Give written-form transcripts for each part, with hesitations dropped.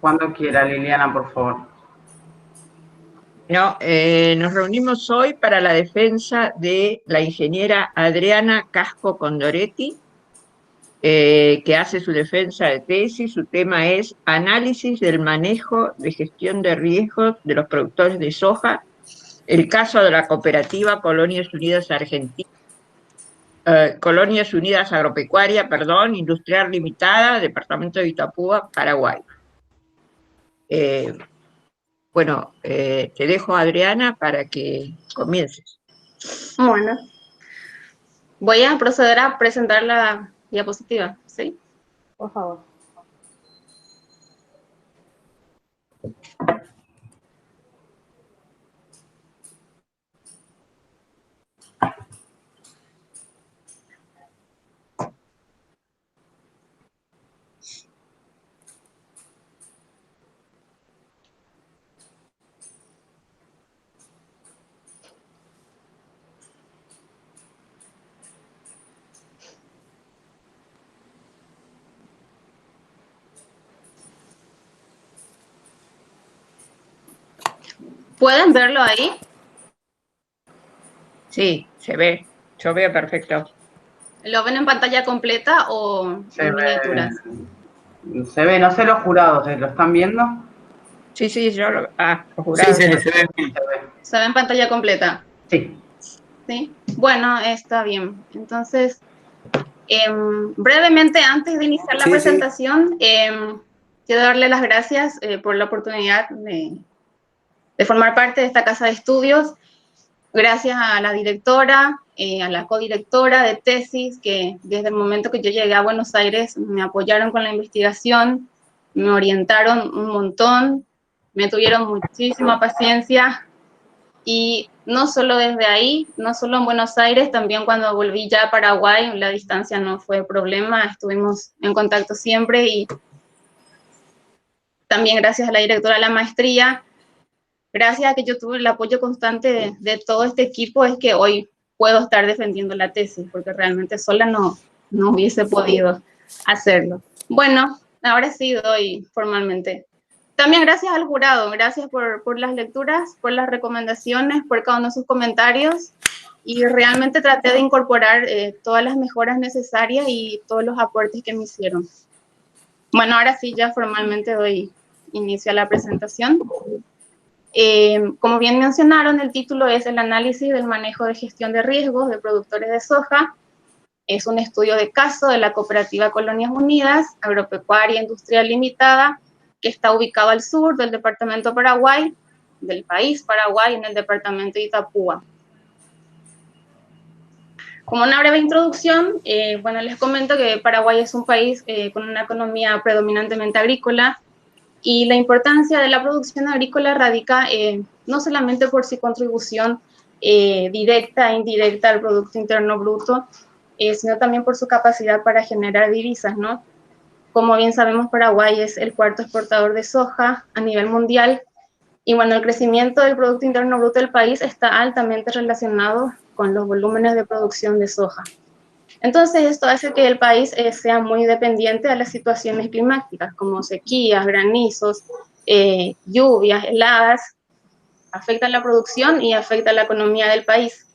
Cuando quiera, Liliana, por favor. No, nos reunimos hoy para la defensa de la ingeniera Adriana Casco Condoretti, que hace su defensa de tesis. Su tema es Análisis del manejo de gestión de riesgos de los productores de soja, el caso de la cooperativa Colonias Unidas Agropecuaria, perdón, Industrial Limitada, Departamento de Itapúa, Paraguay. Te dejo, Adriana, para que comiences. Bueno, voy a proceder a presentar la diapositiva, ¿sí? Por favor. ¿Pueden verlo ahí? Sí, se ve. Yo veo perfecto. ¿Lo ven en pantalla completa o en miniaturas? Se ve, no sé los jurados, ¿lo están viendo? Sí, yo lo... los Sí, jurados. se ve bien. ¿Se ve en pantalla completa? Sí. Sí. Bueno, está bien. Entonces, brevemente, antes de iniciar la presentación, quiero darle las gracias por la oportunidad de formar parte de esta casa de estudios. Gracias a la directora, a la codirectora de tesis, que desde el momento que yo llegué a Buenos Aires me apoyaron con la investigación, me orientaron un montón, me tuvieron muchísima paciencia, y no solo desde ahí, no solo en Buenos Aires, también cuando volví ya a Paraguay, la distancia no fue problema, estuvimos en contacto siempre, y también gracias a la directora de la maestría. Gracias a que yo tuve el apoyo constante de todo este equipo es que hoy puedo estar defendiendo la tesis, porque realmente sola no hubiese podido hacerlo. Bueno, ahora sí doy formalmente. También gracias al jurado, gracias por las lecturas, por las recomendaciones, por cada uno de sus comentarios, y realmente traté de incorporar todas las mejoras necesarias y todos los aportes que me hicieron. Bueno, ahora sí ya formalmente doy inicio a la presentación. Como bien mencionaron, el título es el análisis del manejo de gestión de riesgos de productores de soja. Es un estudio de caso de la cooperativa Colonias Unidas Agropecuaria Industrial Limitada, que está ubicado al sur del departamento Paraguay, del país Paraguay, en el departamento de Itapúa. Como una breve introducción, les comento que Paraguay es un país con una economía predominantemente agrícola, y la importancia de la producción agrícola radica no solamente por su contribución directa e indirecta al Producto Interno Bruto, sino también por su capacidad para generar divisas, ¿no? Como bien sabemos, Paraguay es el cuarto exportador de soja a nivel mundial, y bueno, el crecimiento del Producto Interno Bruto del país está altamente relacionado con los volúmenes de producción de soja. Entonces, esto hace que el país sea muy dependiente de las situaciones climáticas, como sequías, granizos, lluvias, heladas, afectan la producción y afectan la economía del país.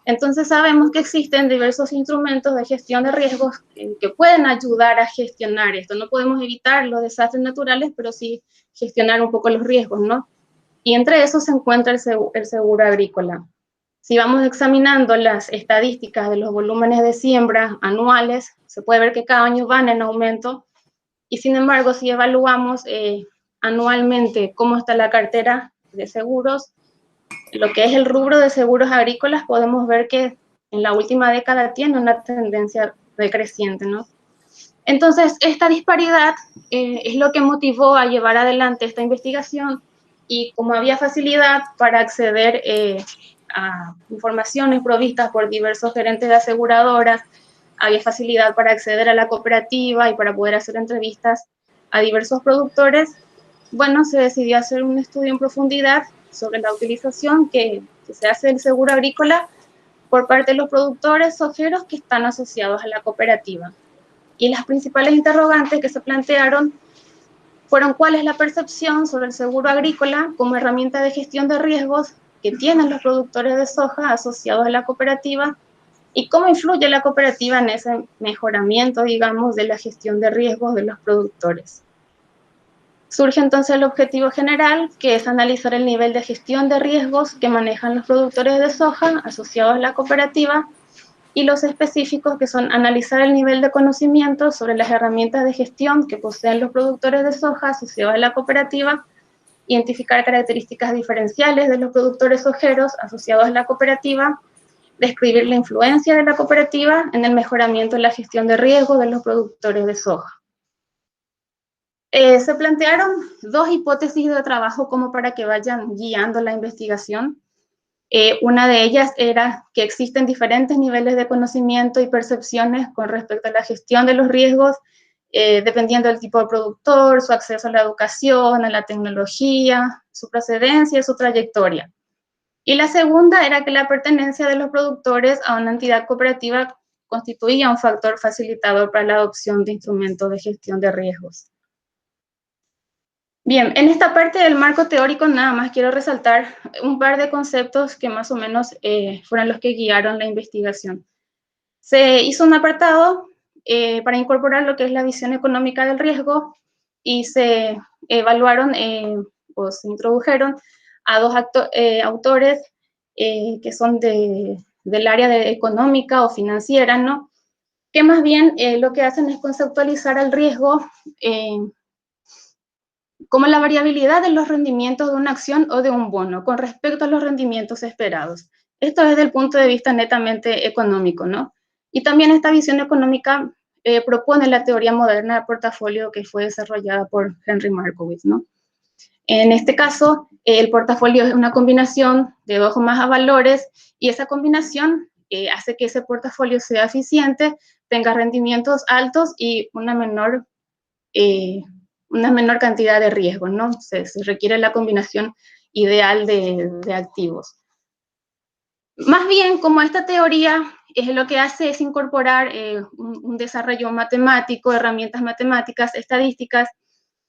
Entonces, sabemos que existen diversos instrumentos de gestión de riesgos que pueden ayudar a gestionar esto. No podemos evitar los desastres naturales, pero sí gestionar un poco los riesgos, ¿no? Y entre esos se encuentra el seguro agrícola. Si vamos examinando las estadísticas de los volúmenes de siembra anuales, se puede ver que cada año van en aumento, y sin embargo, si evaluamos anualmente cómo está la cartera de seguros, lo que es el rubro de seguros agrícolas, podemos ver que en la última década tiene una tendencia decreciente, ¿no? Entonces, esta disparidad es lo que motivó a llevar adelante esta investigación, y como había facilidad para acceder a informaciones provistas por diversos gerentes de aseguradoras, había facilidad para acceder a la cooperativa y para poder hacer entrevistas a diversos productores, bueno, se decidió hacer un estudio en profundidad sobre la utilización que se hace del seguro agrícola por parte de los productores sojeros que están asociados a la cooperativa. Y las principales interrogantes que se plantearon fueron cuál es la percepción sobre el seguro agrícola como herramienta de gestión de riesgos que tienen los productores de soja asociados a la cooperativa y cómo influye la cooperativa en ese mejoramiento, digamos, de la gestión de riesgos de los productores. Surge entonces el objetivo general, que es analizar el nivel de gestión de riesgos que manejan los productores de soja asociados a la cooperativa, y los específicos, que son analizar el nivel de conocimiento sobre las herramientas de gestión que poseen los productores de soja asociados a la cooperativa, identificar características diferenciales de los productores sojeros asociados a la cooperativa, describir la influencia de la cooperativa en el mejoramiento de la gestión de riesgos de los productores de soja. Se plantearon dos hipótesis de trabajo como para que vayan guiando la investigación. Una de ellas era que existen diferentes niveles de conocimiento y percepciones con respecto a la gestión de los riesgos, dependiendo del tipo de productor, su acceso a la educación, a la tecnología, su procedencia y su trayectoria. Y la segunda era que la pertenencia de los productores a una entidad cooperativa constituía un factor facilitador para la adopción de instrumentos de gestión de riesgos. Bien, en esta parte del marco teórico nada más quiero resaltar un par de conceptos que más o menos fueron los que guiaron la investigación. Se hizo un apartado para incorporar lo que es la visión económica del riesgo y se evaluaron o se introdujeron a dos autores que son del área de económica o financiera, ¿no? Que más bien lo que hacen es conceptualizar el riesgo como la variabilidad de los rendimientos de una acción o de un bono con respecto a los rendimientos esperados. Esto desde el punto de vista netamente económico, ¿no? Y también esta visión económica propone la teoría moderna del portafolio que fue desarrollada por Henry Markowitz, ¿no? En este caso, el portafolio es una combinación de dos o más valores y esa combinación hace que ese portafolio sea eficiente, tenga rendimientos altos y una menor cantidad de riesgos, ¿no? Se requiere la combinación ideal de activos. Más bien, como esta teoría lo que hace es incorporar un desarrollo matemático, herramientas matemáticas, estadísticas,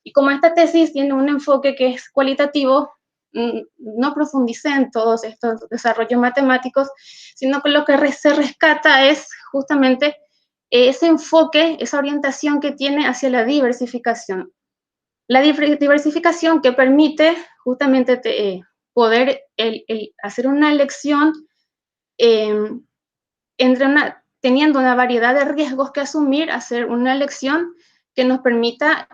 y como esta tesis tiene un enfoque que es cualitativo, no profundicé en todos estos desarrollos matemáticos, sino que lo que se rescata es justamente ese enfoque, esa orientación que tiene hacia la diversificación. La diversificación que permite justamente poder hacer una elección teniendo una variedad de riesgos que asumir, hacer una elección que nos permita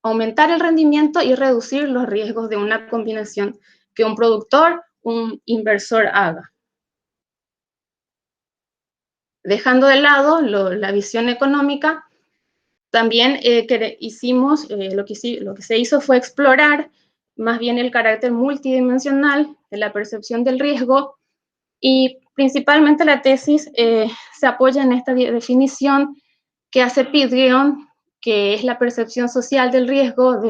aumentar el rendimiento y reducir los riesgos de una combinación que un productor, un inversor haga. Dejando de lado la visión económica, también lo que se hizo fue explorar más bien el carácter multidimensional de la percepción del riesgo, y principalmente la tesis se apoya en esta definición que hace Piedrion, que es la percepción social del riesgo,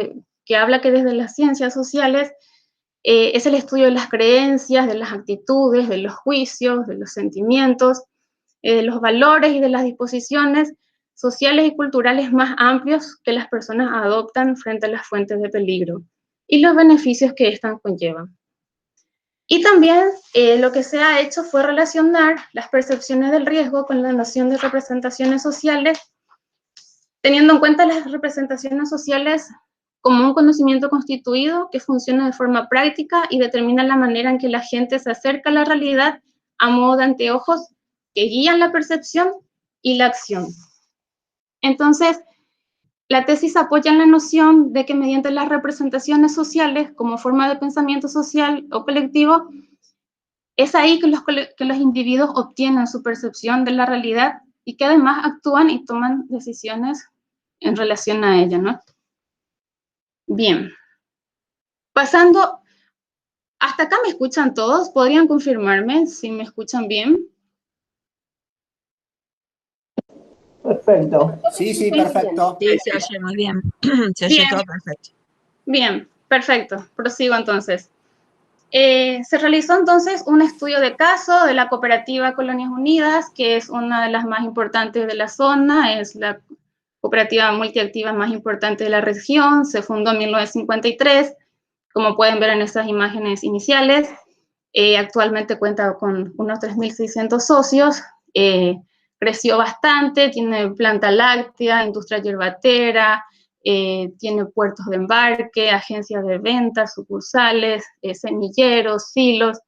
que habla que desde las ciencias sociales es el estudio de las creencias, de las actitudes, de los juicios, de los sentimientos, de los valores y de las disposiciones sociales y culturales más amplios que las personas adoptan frente a las fuentes de peligro y los beneficios que éstas conllevan. Y también lo que se ha hecho fue relacionar las percepciones del riesgo con la noción de representaciones sociales, teniendo en cuenta las representaciones sociales como un conocimiento constituido que funciona de forma práctica y determina la manera en que la gente se acerca a la realidad a modo de anteojos que guían la percepción y la acción. Entonces, la tesis apoya en la noción de que mediante las representaciones sociales como forma de pensamiento social o colectivo, es ahí que los individuos obtienen su percepción de la realidad y que además actúan y toman decisiones en relación a ella, ¿no? Bien. Pasando, ¿hasta acá me escuchan todos? ¿Podrían confirmarme si me escuchan bien? Perfecto. Sí, perfecto. Sí, se oye muy bien. Se oye todo perfecto. Bien, perfecto. Prosigo entonces. Se realizó entonces un estudio de caso de la cooperativa Colonias Unidas, que es una de las más importantes de la zona, es la cooperativa multiactiva más importante de la región, se fundó en 1953, como pueden ver en estas imágenes iniciales. Actualmente cuenta con unos 3.600 socios, creció bastante, tiene planta láctea, industria yerbatera, tiene puertos de embarque, agencias de venta, sucursales, semilleros, silos,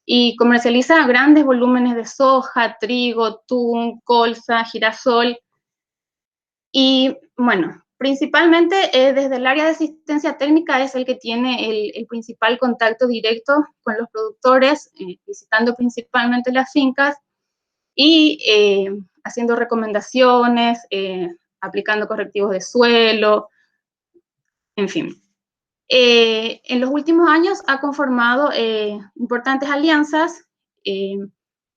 y comercializa grandes volúmenes de soja, trigo, atún, colza, girasol. Y bueno, principalmente desde el área de asistencia técnica es el que tiene el principal contacto directo con los productores, visitando principalmente las fincas y haciendo recomendaciones, aplicando correctivos de suelo, en fin. En los últimos años ha conformado importantes alianzas,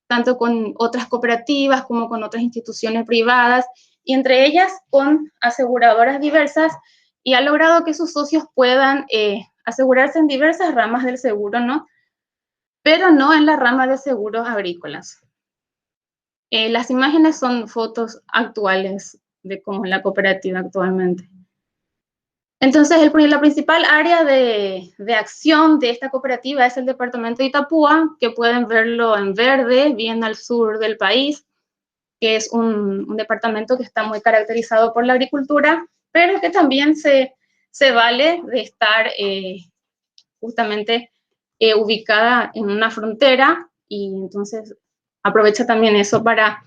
tanto con otras cooperativas como con otras instituciones privadas, y entre ellas con aseguradoras diversas, y ha logrado que sus socios puedan asegurarse en diversas ramas del seguro, ¿no? Pero no en la rama de seguros agrícolas. Las imágenes son fotos actuales de cómo es la cooperativa actualmente. Entonces, la principal área de acción de esta cooperativa es el departamento de Itapúa, que pueden verlo en verde, bien al sur del país, que es un departamento que está muy caracterizado por la agricultura, pero que también se vale de estar justamente ubicada en una frontera, y entonces aprovecha también eso para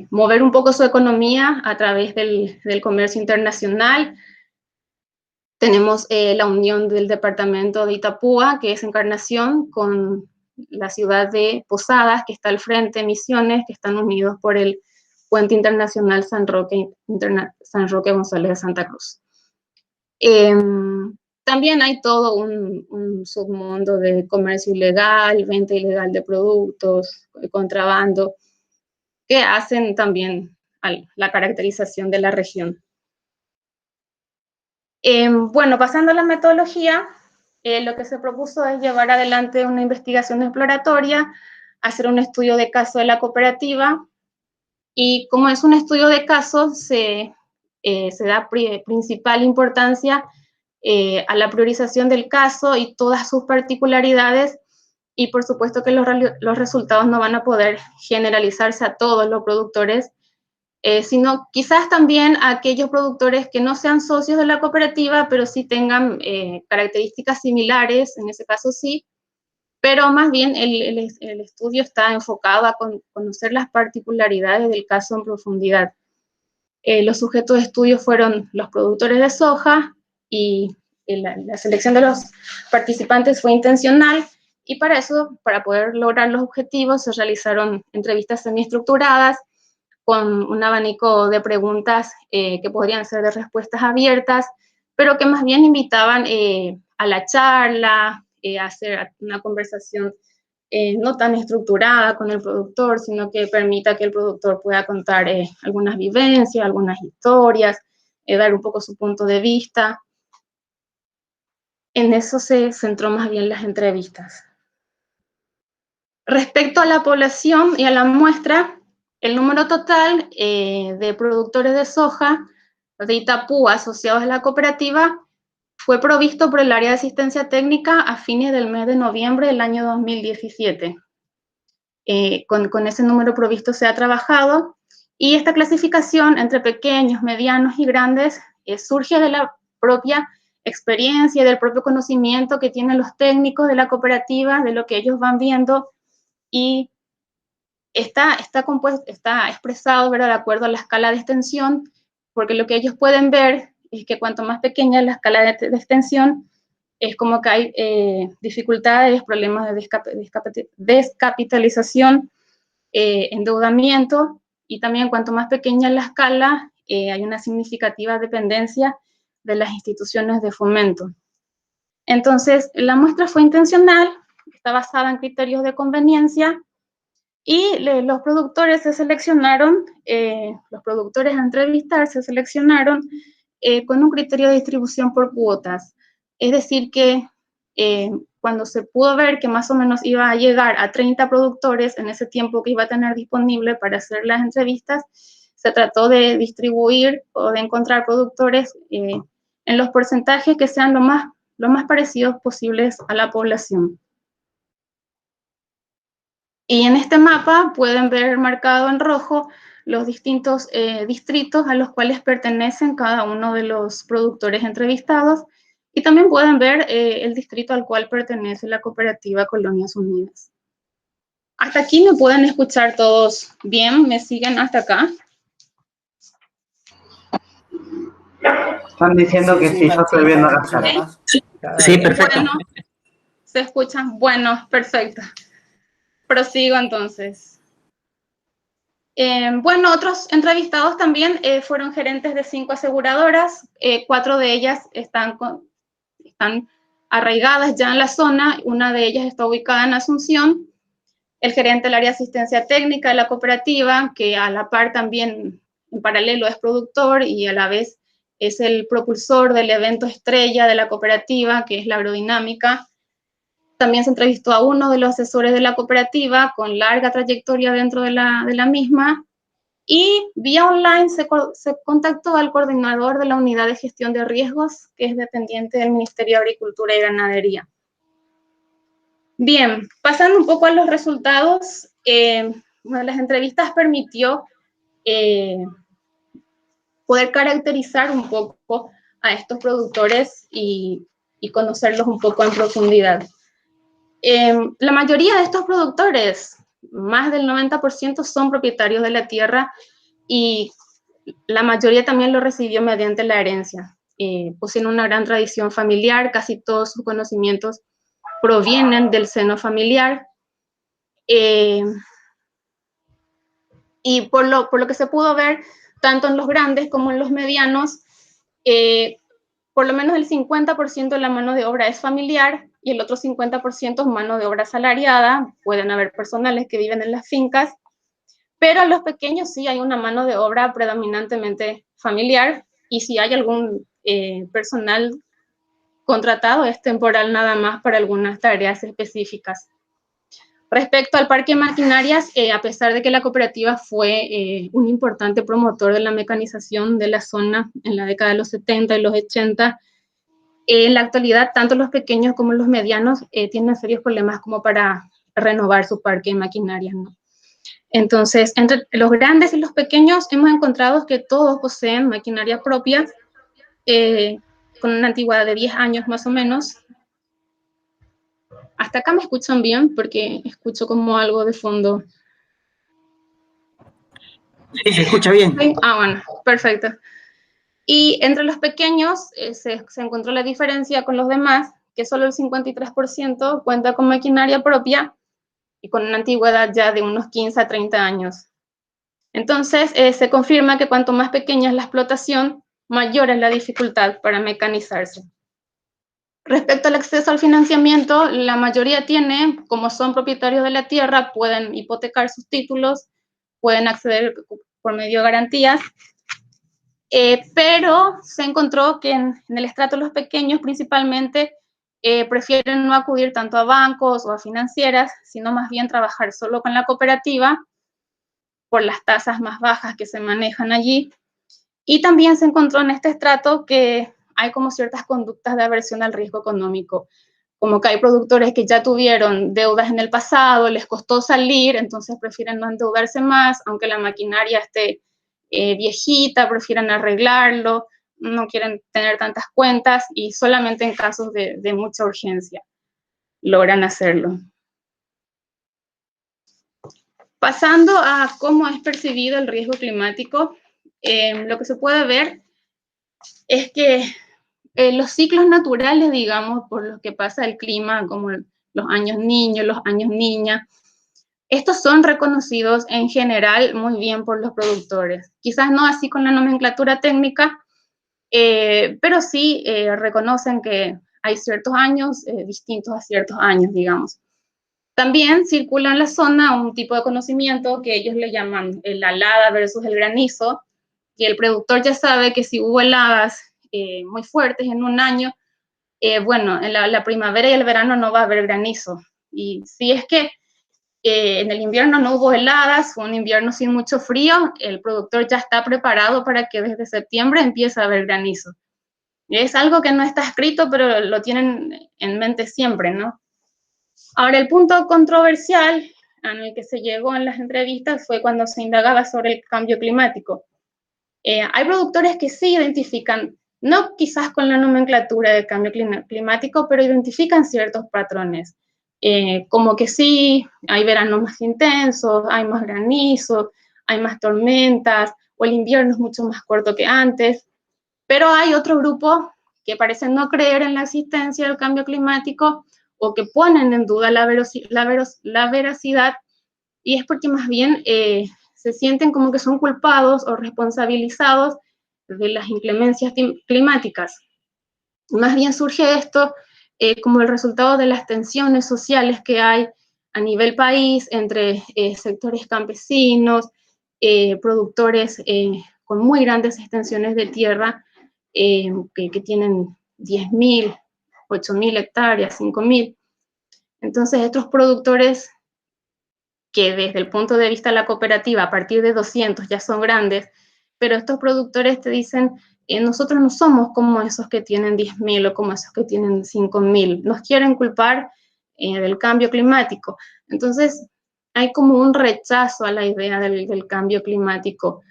mover un poco su economía a través del comercio internacional. Tenemos la unión del departamento de Itapúa, que es Encarnación, con la ciudad de Posadas, que está al frente, Misiones, que están unidos por el Puente Internacional San Roque González de Santa Cruz. También hay todo un submundo de comercio ilegal, venta ilegal de productos, contrabando, que hacen también la caracterización de la región. Bueno, pasando a la metodología, lo que se propuso es llevar adelante una investigación exploratoria, hacer un estudio de caso de la cooperativa, y como es un estudio de caso, se da principal importancia a la priorización del caso y todas sus particularidades, y por supuesto que los resultados no van a poder generalizarse a todos los productores, sino quizás también a aquellos productores que no sean socios de la cooperativa, pero sí tengan características similares, en ese caso sí, pero más bien el estudio está enfocado a conocer las particularidades del caso en profundidad. Los sujetos de estudio fueron los productores de soja, y la selección de los participantes fue intencional, y para eso, para poder lograr los objetivos, se realizaron entrevistas semiestructuradas, con un abanico de preguntas que podrían ser de respuestas abiertas, pero que más bien invitaban a la charla, a hacer una conversación no tan estructurada con el productor, sino que permita que el productor pueda contar algunas vivencias, algunas historias, dar un poco su punto de vista. En eso se centró más bien las entrevistas. Respecto a la población y a la muestra, el número total de productores de soja de Itapúa asociados a la cooperativa fue provisto por el área de asistencia técnica a fines del mes de noviembre del año 2017. Con ese número provisto se ha trabajado, y esta clasificación entre pequeños, medianos y grandes surge de la propia experiencia y del propio conocimiento que tienen los técnicos de la cooperativa, de lo que ellos van viendo, y está expresado, ¿verdad?, de acuerdo a la escala de extensión, porque lo que ellos pueden ver es que cuanto más pequeña es la escala de extensión, es como que hay dificultades, problemas de descapitalización, endeudamiento, y también cuanto más pequeña es la escala, hay una significativa dependencia de las instituciones de fomento. Entonces, la muestra fue intencional, está basada en criterios de conveniencia, y los productores se seleccionaron, los productores a entrevistar se seleccionaron con un criterio de distribución por cuotas. Es decir que cuando se pudo ver que más o menos iba a llegar a 30 productores en ese tiempo que iba a tener disponible para hacer las entrevistas, se trató de distribuir o de encontrar productores en los porcentajes que sean lo más parecidos posibles a la población. Y en este mapa pueden ver marcado en rojo los distintos distritos a los cuales pertenecen cada uno de los productores entrevistados, y también pueden ver el distrito al cual pertenece la cooperativa Colonias Unidas. Hasta aquí me pueden escuchar todos bien, ¿me siguen hasta acá? Están diciendo que sí, yo estoy viendo las caras. Sí, perfecto. Bueno, ¿se escuchan? Bueno, perfecto. Prosigo entonces. Bueno, otros entrevistados también fueron gerentes de 5 aseguradoras, 4 de ellas están arraigadas ya en la zona, una de ellas está ubicada en Asunción, el gerente del área de asistencia técnica de la cooperativa, que a la par también en paralelo es productor y a la vez es el propulsor del evento estrella de la cooperativa, que es la aerodinámica. También se entrevistó a uno de los asesores de la cooperativa con larga trayectoria dentro de la misma, y vía online se contactó al coordinador de la Unidad de Gestión de Riesgos, que es dependiente del Ministerio de Agricultura y Ganadería. Bien, pasando un poco a los resultados, las entrevistas permitió poder caracterizar un poco a estos productores y conocerlos un poco en profundidad. La mayoría de estos productores, más del 90%, son propietarios de la tierra, y la mayoría también lo recibió mediante la herencia. Poseen una gran tradición familiar, casi todos sus conocimientos provienen del seno familiar. Y por lo que se pudo ver, tanto en los grandes como en los medianos, por lo menos el 50% de la mano de obra es familiar y el otro 50% es mano de obra asalariada. Pueden haber personales que viven en las fincas, pero en los pequeños sí hay una mano de obra predominantemente familiar, y si hay algún personal contratado es temporal nada más para algunas tareas específicas. Respecto al parque de maquinarias, a pesar de que la cooperativa fue un importante promotor de la mecanización de la zona en la década de los 70 y los 80, en la actualidad tanto los pequeños como los medianos tienen serios problemas como para renovar su parque de maquinarias, ¿no? Entonces, entre los grandes y los pequeños hemos encontrado que todos poseen maquinaria propia, con una antigüedad de 10 años más o menos. Hasta acá me escuchan bien, porque escucho como algo de fondo. Sí, se escucha bien. Ah, bueno, perfecto. Y entre los pequeños se encontró la diferencia con los demás, que solo el 53% cuenta con maquinaria propia y con una antigüedad ya de unos 15 a 30 años. Entonces, se confirma que cuanto más pequeña es la explotación, mayor es la dificultad para mecanizarse. Respecto al acceso al financiamiento, la mayoría tiene, como son propietarios de la tierra, pueden hipotecar sus títulos, pueden acceder por medio de garantías, pero se encontró que en el estrato de los pequeños principalmente prefieren no acudir tanto a bancos o a financieras, sino más bien trabajar solo con la cooperativa por las tasas más bajas que se manejan allí. Y también se encontró en este estrato que hay como ciertas conductas de aversión al riesgo económico, como que hay productores que ya tuvieron deudas en el pasado, les costó salir, entonces prefieren no endeudarse más, aunque la maquinaria esté viejita, prefieren arreglarlo, no quieren tener tantas cuentas, y solamente en casos de mucha urgencia logran hacerlo. Pasando a cómo es percibido el riesgo climático, lo que se puede ver es que los ciclos naturales, digamos, por los que pasa el clima, como los años niños, los años niña, estos son reconocidos en general muy bien por los productores. Quizás no así con la nomenclatura técnica, pero sí reconocen que hay ciertos años distintos a ciertos años, digamos. También circula en la zona un tipo de conocimiento que ellos le llaman la helada versus el granizo, y el productor ya sabe que si hubo heladas muy fuertes en un año, bueno, en la primavera y el verano no va a haber granizo. Y si es que En el invierno no hubo heladas, fue un invierno sin mucho frío, el productor ya está preparado para que desde septiembre empiece a haber granizo. Es algo que no está escrito, pero lo tienen en mente siempre, ¿no? Ahora, el punto controversial en el que se llegó en las entrevistas fue cuando se indagaba sobre el cambio climático. Hay productores que sí identifican, no quizás con la nomenclatura de cambio climático, pero identifican ciertos patrones. Como que sí, hay veranos más intensos, hay más granizo, hay más tormentas, o el invierno es mucho más corto que antes. Pero hay otro grupo que parecen no creer en la existencia del cambio climático o que ponen en duda la veracidad, y es porque más bien se sienten como que son culpados o responsabilizados de las inclemencias climáticas. Más bien surge esto como el resultado de las tensiones sociales que hay a nivel país entre sectores campesinos, productores con muy grandes extensiones de tierra, que tienen 10.000, 8.000 hectáreas, 5.000. Entonces, estos productores que desde el punto de vista de la cooperativa, a partir de 200 ya son grandes, pero estos productores te dicen, nosotros no somos como esos que tienen 10.000 o como esos que tienen 5.000, nos quieren culpar del cambio climático. Entonces, hay como un rechazo a la idea del cambio climático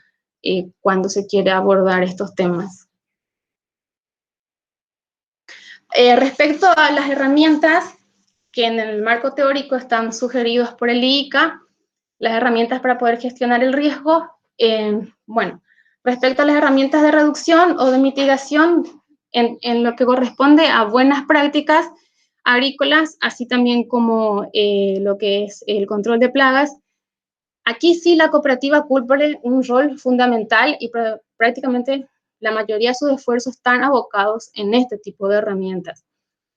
cuando se quiere abordar estos temas. Respecto a las herramientas que en el marco teórico están sugeridos por el IICA, las herramientas para poder gestionar el riesgo, bueno, respecto a las herramientas de reducción o de mitigación, en lo que corresponde a buenas prácticas agrícolas, así también como lo que es el control de plagas, aquí sí la cooperativa cumple un rol fundamental y prácticamente la mayoría de sus esfuerzos están abocados en este tipo de herramientas.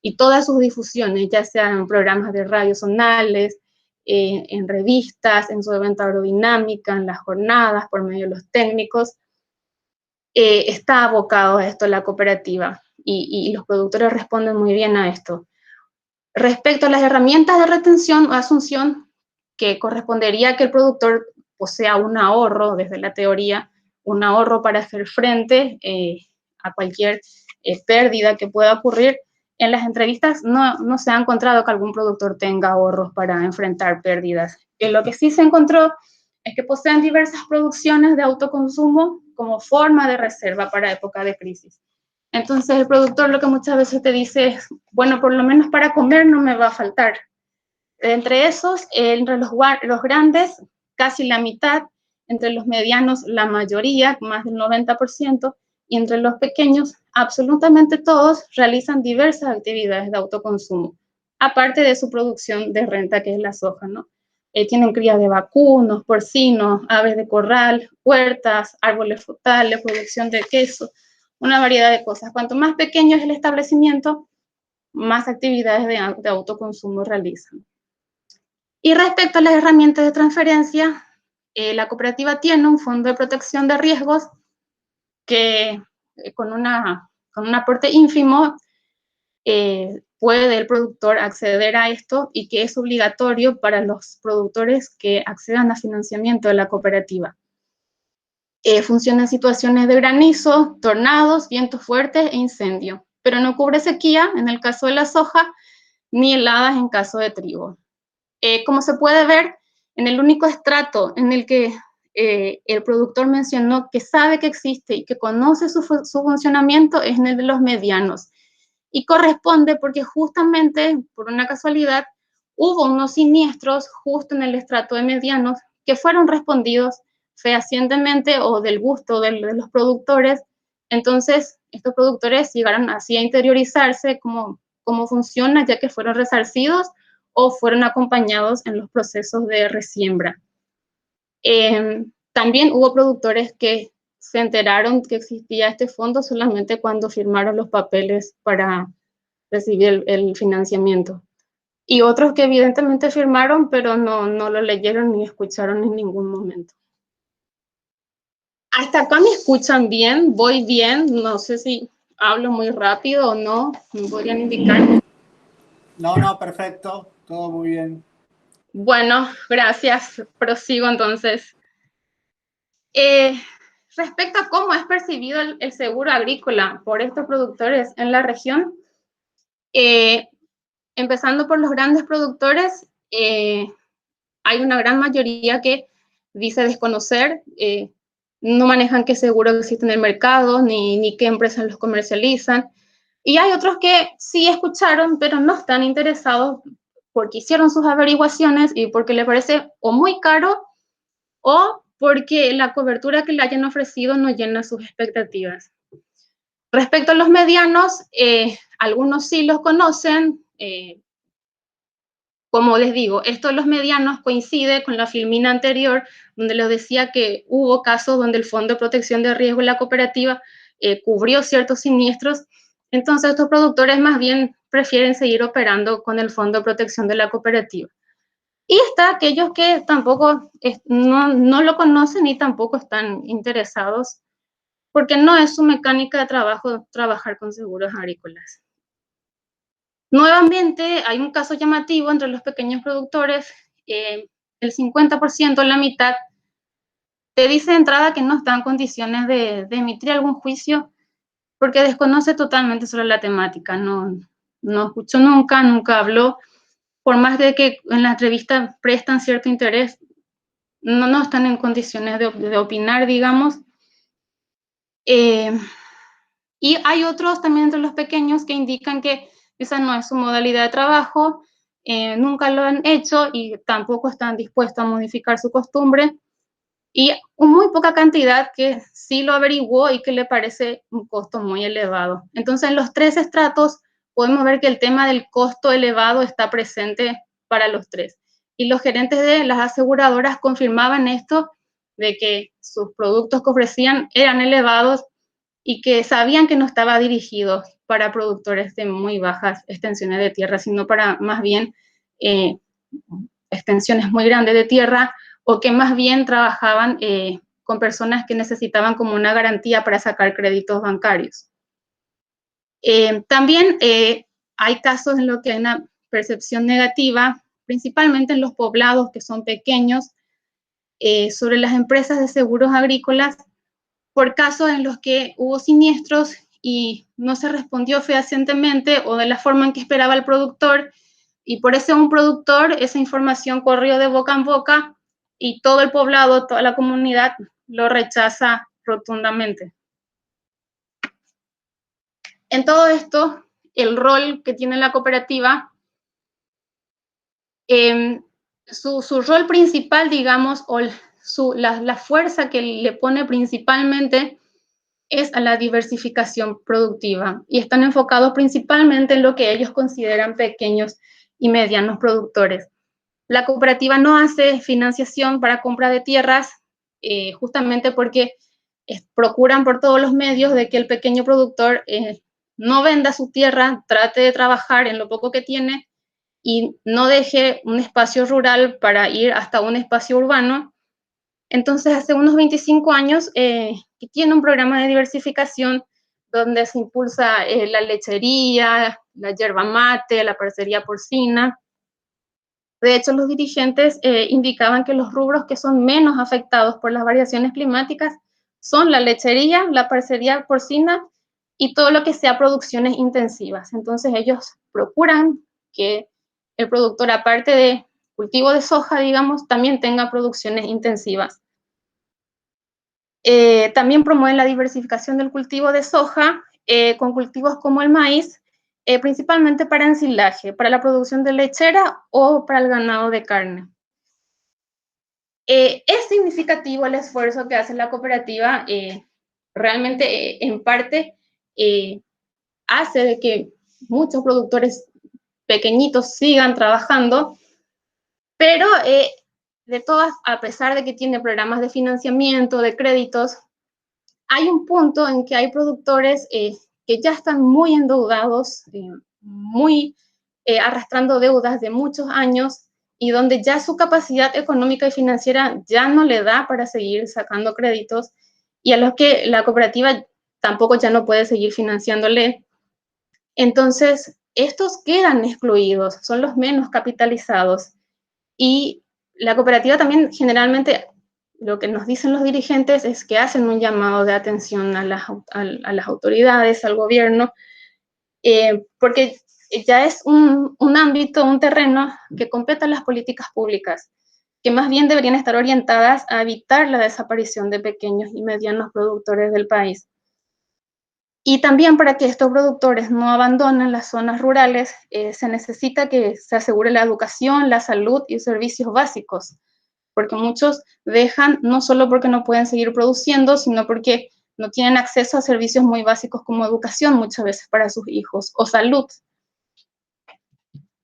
Y todas sus difusiones, ya sean programas de radio zonales, en revistas, en su evento Agrodinámica, en las jornadas, por medio de los técnicos, está abocado a esto la cooperativa y los productores responden muy bien a esto. Respecto a las herramientas de retención o asunción, que correspondería a que el productor posea un ahorro, desde la teoría, un ahorro para hacer frente a cualquier pérdida que pueda ocurrir. En las entrevistas no se ha encontrado que algún productor tenga ahorros para enfrentar pérdidas. Lo que sí se encontró es que poseen diversas producciones de autoconsumo como forma de reserva para época de crisis. Entonces el productor lo que muchas veces te dice es, bueno, por lo menos para comer no me va a faltar. Entre esos, entre los grandes, casi la mitad, entre los medianos, la mayoría, más del 90%, y entre los pequeños, absolutamente todos realizan diversas actividades de autoconsumo, aparte de su producción de renta, que es la soja, ¿no? Tienen cría de vacunos, porcinos, aves de corral, huertas, árboles frutales, producción de queso, una variedad de cosas. Cuanto más pequeño es el establecimiento, más actividades de autoconsumo realizan. Y respecto a las herramientas de transferencia, la cooperativa tiene un fondo de protección de riesgos que con un aporte ínfimo puede el productor acceder a esto y que es obligatorio para los productores que accedan a financiamiento de la cooperativa. Funciona en situaciones de granizo, tornados, vientos fuertes e incendio, pero no cubre sequía en el caso de la soja ni heladas en caso de trigo. Como se puede ver, en el único estrato en el que el productor mencionó que sabe que existe y que conoce su funcionamiento es en el de los medianos. Y corresponde porque justamente, por una casualidad, hubo unos siniestros justo en el estrato de medianos que fueron respondidos fehacientemente o del gusto de los productores. Entonces, estos productores llegaron así a interiorizarse cómo funciona, ya que fueron resarcidos o fueron acompañados en los procesos de resiembra. También hubo productores que se enteraron que existía este fondo solamente cuando firmaron los papeles para recibir el financiamiento. Y otros que evidentemente firmaron, pero no lo leyeron ni escucharon en ningún momento. ¿Hasta acá me escuchan bien? ¿Voy bien? No sé si hablo muy rápido o no. ¿Me podrían indicar? No, perfecto. Todo muy bien. Bueno, gracias. Prosigo entonces. Respecto a cómo es percibido el seguro agrícola por estos productores en la región, empezando por los grandes productores, hay una gran mayoría que dice desconocer, no manejan qué seguro existe en el mercado, ni qué empresas los comercializan. Y hay otros que sí escucharon, pero no están interesados porque hicieron sus averiguaciones y porque les parece o muy caro o porque la cobertura que le hayan ofrecido no llena sus expectativas. Respecto a los medianos, algunos sí los conocen. Como les digo, esto de los medianos coincide con la filmina anterior, donde les decía que hubo casos donde el Fondo de Protección de Riesgo de la cooperativa cubrió ciertos siniestros. Entonces, estos productores más bien prefieren seguir operando con el Fondo de Protección de la cooperativa. Y está aquellos que tampoco no lo conocen y tampoco están interesados, porque no es su mecánica de trabajo trabajar con seguros agrícolas. Nuevamente, hay un caso llamativo entre los pequeños productores, el 50%, la mitad, te dice de entrada que no está en condiciones de emitir algún juicio porque desconoce totalmente sobre la temática, no escuchó nunca habló, por más de que en la entrevista prestan cierto interés, no están en condiciones de opinar, digamos. Y hay otros también entre los pequeños que indican que esa no es su modalidad de trabajo, nunca lo han hecho y tampoco están dispuestos a modificar su costumbre. Y muy poca cantidad que sí lo averiguó y que le parece un costo muy elevado. Entonces, en los tres estratos podemos ver que el tema del costo elevado está presente para los tres. Y los gerentes de las aseguradoras confirmaban esto, de que sus productos que ofrecían eran elevados y que sabían que no estaba dirigido para productores de muy bajas extensiones de tierra, sino para más bien extensiones muy grandes de tierra, o que más bien trabajaban con personas que necesitaban como una garantía para sacar créditos bancarios. También hay casos en los que hay una percepción negativa, principalmente en los poblados que son pequeños, sobre las empresas de seguros agrícolas, por casos en los que hubo siniestros y no se respondió fehacientemente o de la forma en que esperaba el productor, y por ese un productor, esa información corrió de boca en boca y todo el poblado, toda la comunidad lo rechaza rotundamente. En todo esto, el rol que tiene la cooperativa, su rol principal, digamos, o la fuerza que le pone principalmente es a la diversificación productiva y están enfocados principalmente en lo que ellos consideran pequeños y medianos productores. La cooperativa no hace financiación para compra de tierras, justamente porque procuran por todos los medios de que el pequeño productor no venda su tierra, trate de trabajar en lo poco que tiene y no deje un espacio rural para ir hasta un espacio urbano. Entonces, hace unos 25 años que tiene un programa de diversificación donde se impulsa la lechería, la yerba mate, la parcería porcina. De hecho, los dirigentes indicaban que los rubros que son menos afectados por las variaciones climáticas son la lechería, la parcería porcina y todo lo que sea producciones intensivas. Entonces, ellos procuran que el productor, aparte de cultivo de soja, digamos, también tenga producciones intensivas. También promueven la diversificación del cultivo de soja con cultivos como el maíz, principalmente para ensilaje, para la producción de lechera o para el ganado de carne. Es significativo el esfuerzo que hace la cooperativa, realmente en parte hace de que muchos productores pequeñitos sigan trabajando, pero de todas, a pesar de que tiene programas de financiamiento, de créditos, hay un punto en que hay productores que ya están muy endeudados, arrastrando deudas de muchos años y donde ya su capacidad económica y financiera ya no le da para seguir sacando créditos y a los que la cooperativa tampoco ya no puede seguir financiándole. Entonces, estos quedan excluidos, son los menos capitalizados. Y la cooperativa también generalmente, lo que nos dicen los dirigentes es que hacen un llamado de atención a las autoridades, al gobierno, porque ya es un ámbito, un terreno que compete a las políticas públicas, que más bien deberían estar orientadas a evitar la desaparición de pequeños y medianos productores del país. Y también para que estos productores no abandonen las zonas rurales, se necesita que se asegure la educación, la salud y servicios básicos, porque muchos dejan no solo porque no pueden seguir produciendo, sino porque no tienen acceso a servicios muy básicos como educación muchas veces para sus hijos o salud.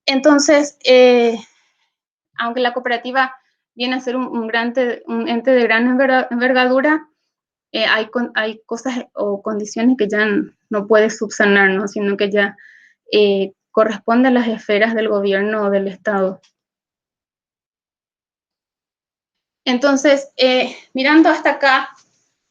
Entonces, aunque la cooperativa viene a ser un ente de gran envergadura, hay cosas o condiciones que ya no puede subsanar, ¿no? Sino que ya corresponde a las esferas del gobierno o del Estado. Entonces, mirando hasta acá,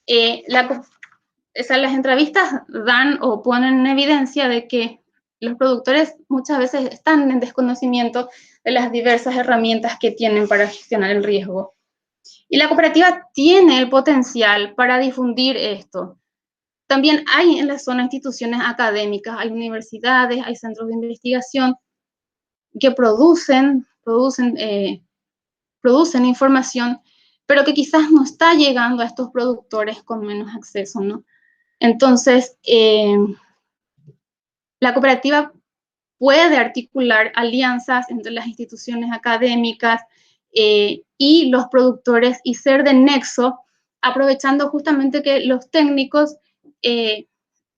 las entrevistas dan o ponen en evidencia de que los productores muchas veces están en desconocimiento de las diversas herramientas que tienen para gestionar el riesgo. Y la cooperativa tiene el potencial para difundir esto. También hay en la zona instituciones académicas, hay universidades, hay centros de investigación que producen información, pero que quizás no está llegando a estos productores con menos acceso, ¿no? Entonces, la cooperativa puede articular alianzas entre las instituciones académicas y los productores y ser de nexo, aprovechando justamente que los técnicos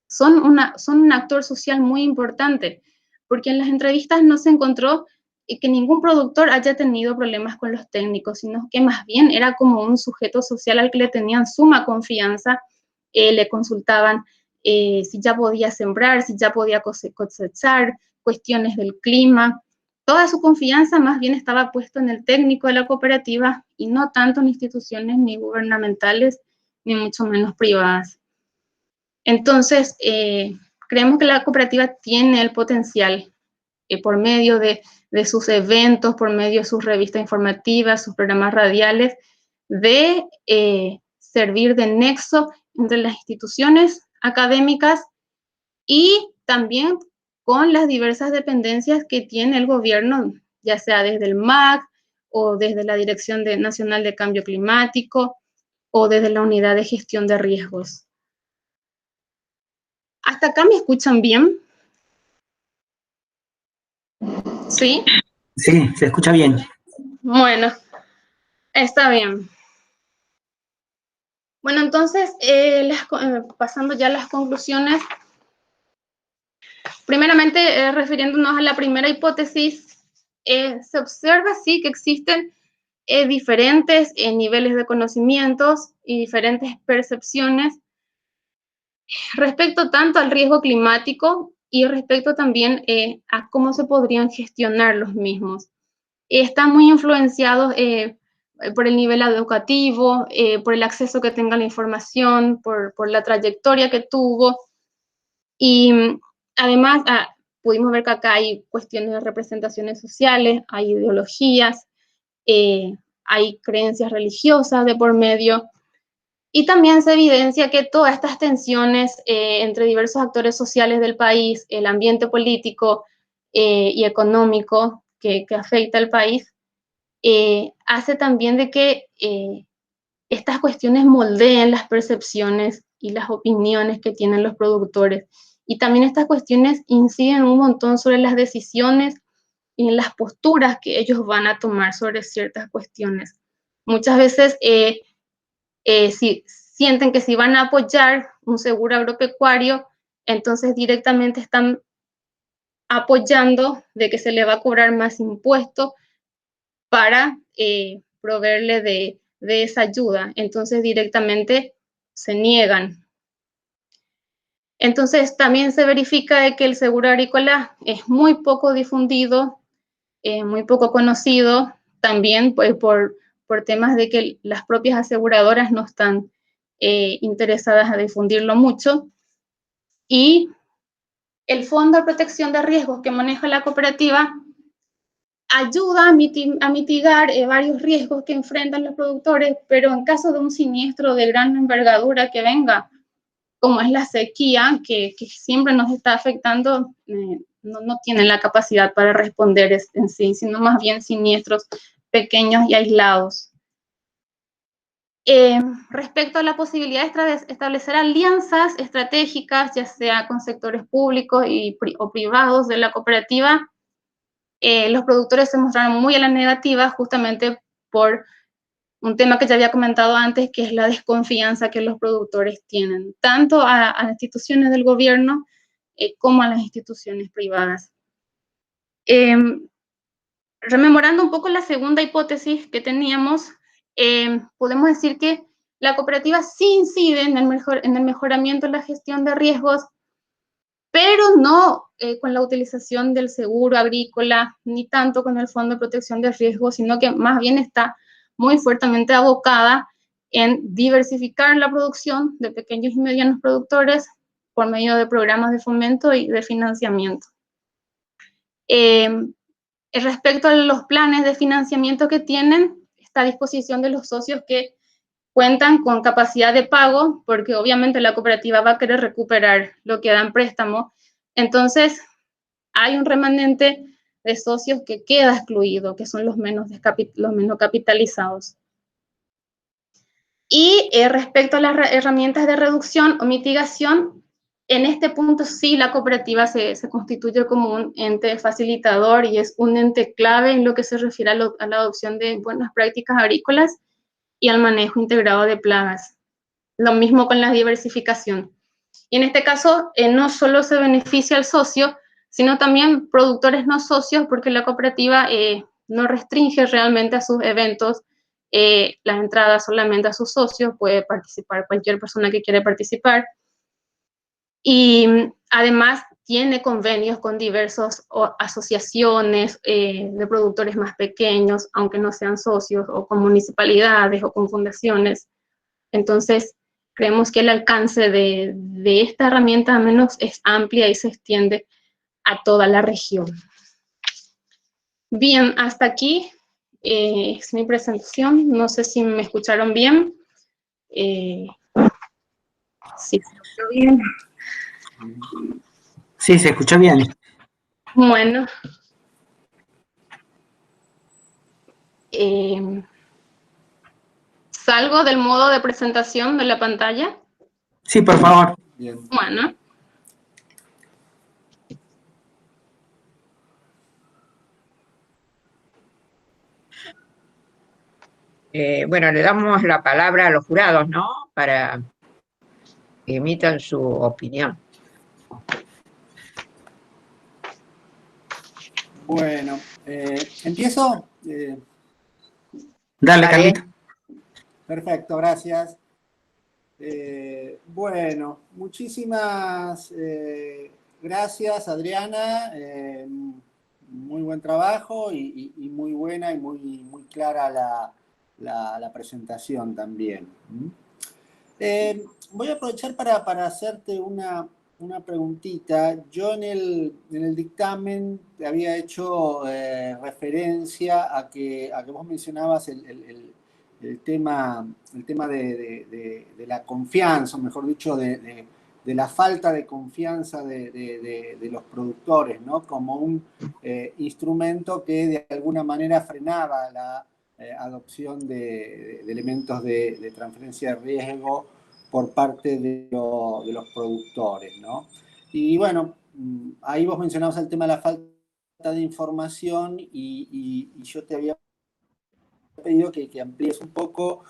son un actor social muy importante, porque en las entrevistas no se encontró que ningún productor haya tenido problemas con los técnicos, sino que más bien era como un sujeto social al que le tenían suma confianza, le consultaban si ya podía sembrar, si ya podía cosechar, cuestiones del clima. Toda su confianza más bien estaba puesta en el técnico de la cooperativa y no tanto en instituciones ni gubernamentales, ni mucho menos privadas. Entonces, creemos que la cooperativa tiene el potencial por medio de sus eventos, por medio de sus revistas informativas, sus programas radiales, de servir de nexo entre las instituciones académicas y también con las diversas dependencias que tiene el gobierno, ya sea desde el MAC o desde la Dirección Nacional de Cambio Climático o desde la Unidad de Gestión de Riesgos. ¿Hasta acá me escuchan bien? ¿Sí? Sí, se escucha bien. Bueno, está bien. Bueno, entonces, pasando ya a las conclusiones, primeramente, refiriéndonos a la primera hipótesis, se observa, sí, que existen diferentes niveles de conocimientos y diferentes percepciones respecto tanto al riesgo climático y respecto también a cómo se podrían gestionar los mismos. Están muy influenciados por el nivel educativo, por el acceso que tenga a la información, por la trayectoria que tuvo. Y además, pudimos ver que acá hay cuestiones de representaciones sociales, hay ideologías, hay creencias religiosas de por medio. Y también se evidencia que todas estas tensiones entre diversos actores sociales del país, el ambiente político y económico que afecta al país, hace también de que estas cuestiones moldeen las percepciones y las opiniones que tienen los productores. Y también estas cuestiones inciden un montón sobre las decisiones y en las posturas que ellos van a tomar sobre ciertas cuestiones. Muchas veces si sienten que si van a apoyar un seguro agropecuario, entonces directamente están apoyando de que se le va a cobrar más impuestos para proveerle de esa ayuda. Entonces directamente se niegan. Entonces también se verifica de que el seguro agrícola es muy poco difundido, muy poco conocido, también pues, por temas de que las propias aseguradoras no están interesadas a difundirlo mucho. Y el Fondo de Protección de Riesgos que maneja la cooperativa ayuda a mitigar varios riesgos que enfrentan los productores, pero en caso de un siniestro de gran envergadura que venga, como es la sequía, que siempre nos está afectando, no tienen la capacidad para responder en sí, sino más bien siniestros pequeños y aislados. Respecto a la posibilidad de establecer alianzas estratégicas, ya sea con sectores públicos o privados de la cooperativa, los productores se mostraron muy a la negativa justamente por un tema que ya había comentado antes, que es la desconfianza que los productores tienen, tanto a las instituciones del gobierno como a las instituciones privadas. Rememorando un poco la segunda hipótesis que teníamos, podemos decir que la cooperativa sí incide en el mejoramiento de la gestión de riesgos, pero no con la utilización del seguro agrícola, ni tanto con el Fondo de Protección de Riesgos, sino que más bien está muy fuertemente abocada en diversificar la producción de pequeños y medianos productores por medio de programas de fomento y de financiamiento. Respecto a los planes de financiamiento que tienen, está a disposición de los socios que cuentan con capacidad de pago, porque obviamente la cooperativa va a querer recuperar lo que da en préstamo. Entonces, hay un remanente de socios que queda excluido, que son los menos capitalizados. Y respecto a las herramientas de reducción o mitigación, en este punto sí la cooperativa se constituye como un ente facilitador y es un ente clave en lo que se refiere a la adopción de buenas prácticas agrícolas y al manejo integrado de plagas. Lo mismo con la diversificación. Y en este caso, no solo se beneficia al socio, sino también productores no socios, porque la cooperativa no restringe realmente a sus eventos las entradas solamente a sus socios, puede participar cualquier persona que quiera participar. Y además tiene convenios con diversas asociaciones de productores más pequeños, aunque no sean socios, o con municipalidades o con fundaciones. Entonces, creemos que el alcance de esta herramienta al menos es amplia y se extiende a toda la región. Bien, hasta aquí es mi presentación. No sé si me escucharon bien. Sí, se escuchó bien. Sí, se escucha bien. Bueno. ¿Salgo del modo de presentación de la pantalla? Sí, por favor. Bien. Bueno. Bueno, le damos la palabra a los jurados, ¿no? Para que emitan su opinión. Bueno, ¿empiezo? Dale, Carlito. Perfecto, gracias. Bueno, muchísimas gracias, Adriana. Muy buen trabajo y muy buena y muy clara la presentación también. Voy a aprovechar para hacerte una preguntita. Yo en el dictamen te había hecho referencia a que vos mencionabas el tema de la confianza, o mejor dicho, de la falta de confianza de los productores, ¿no? Como un instrumento que de alguna manera frenaba la adopción de elementos de transferencia de riesgo por parte de los productores, ¿no? Y bueno, ahí vos mencionabas el tema de la falta de información y yo te había pedido que amplíes un poco,